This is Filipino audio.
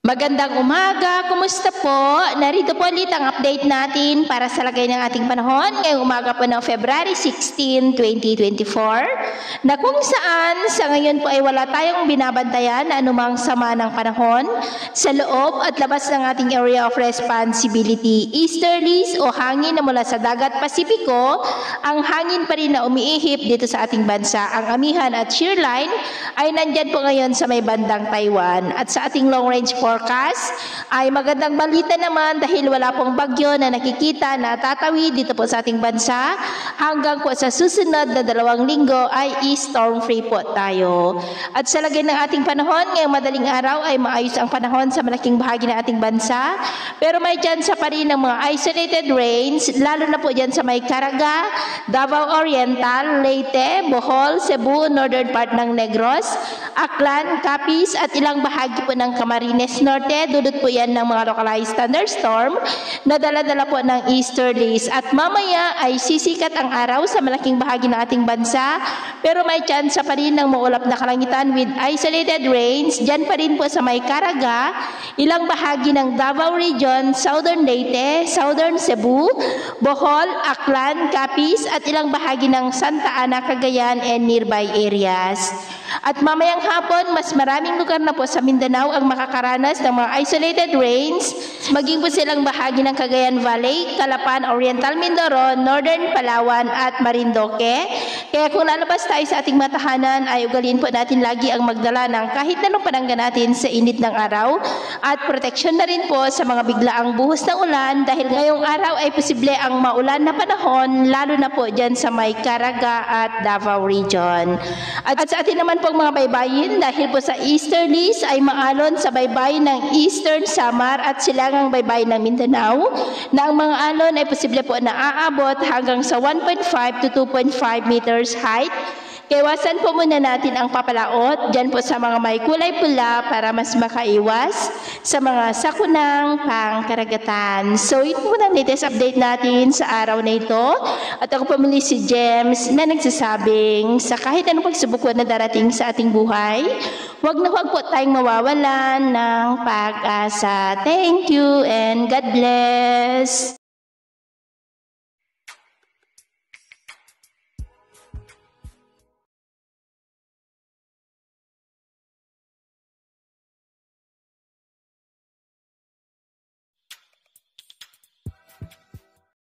Magandang umaga, kumusta po? Narito po ulit ang update natin para sa lagay ng ating panahon ngayong umaga po ng February 16, 2024 na kung saan sa ngayon po ay wala tayong binabantayan na anumang sama ng panahon sa loob at labas ng ating area of responsibility. Easterlies o hangin na mula sa dagat Pasipiko, ang hangin pa rin na umiihip dito sa ating bansa. Ang amihan at shear line ay nandyan po ngayon sa may bandang Taiwan at sa ating long range forecast ay magandang balita naman dahil wala pong bagyo na nakikita na tatawid dito po sa ating bansa. Hanggang po sa susunod na 2 linggo ay storm free po tayo. At sa lagay ng ating panahon, ngayong madaling araw ay maayos ang panahon sa malaking bahagi ng ating bansa. Pero may tsansa pa rin ng mga isolated rains, lalo na po dyan sa may Caraga, Davao Oriental, Leyte, Bohol, Cebu, northern part ng Negros, Aklan, Capiz at ilang bahagi po ng Camarines Norte. Dudot po yan ng mga localized thunderstorm na dala-dala po ng easterlies. At mamaya ay sisikat ang araw sa malaking bahagi ng ating bansa, pero may chance pa rin ng maulap na kalangitan with isolated rains. Diyan pa rin po sa may Caraga, ilang bahagi ng Davao Region, southern Leyte, southern Cebu, Bohol, Aklan, Capiz at ilang bahagi ng Santa Ana, Cagayan and nearby areas. At mamayang hapon, mas maraming lugar na po sa Mindanao ang makakaranas ng mga isolated rains, maging po silang bahagi ng Cagayan Valley, Calapan, Oriental Mindoro, Northern Palawan at Marinduque. Kaya kung lalabas tayo sa ating matahanan, ay ugaliin po natin lagi ang magdala ng kahit anong panangga natin sa init ng araw at proteksyon na rin po sa mga biglaang buhos ng ulan dahil ngayong araw ay posible ang maulan na panahon, lalo na po dyan sa may Caraga at Davao Region. At sa atin naman pong mga baybayin, dahil po sa easterlies ay maalon sa baybayin ng Eastern Samar at silangang baybayin ng Mindanao na ang mga alon ay posible po na aabot hanggang sa 1.5 to 2.5 meters height. Iwasan po muna natin ang papalaot dyan po sa mga may kulay pula para mas makaiwas sa mga sakunang pangkaragatan. So yun po ang latest update natin sa araw na ito. At ako po muli si James na nagsasabing sa kahit anong pagsubok na darating sa ating buhay, huwag na huwag po tayong mawawalan ng pag-asa. Thank you and God bless.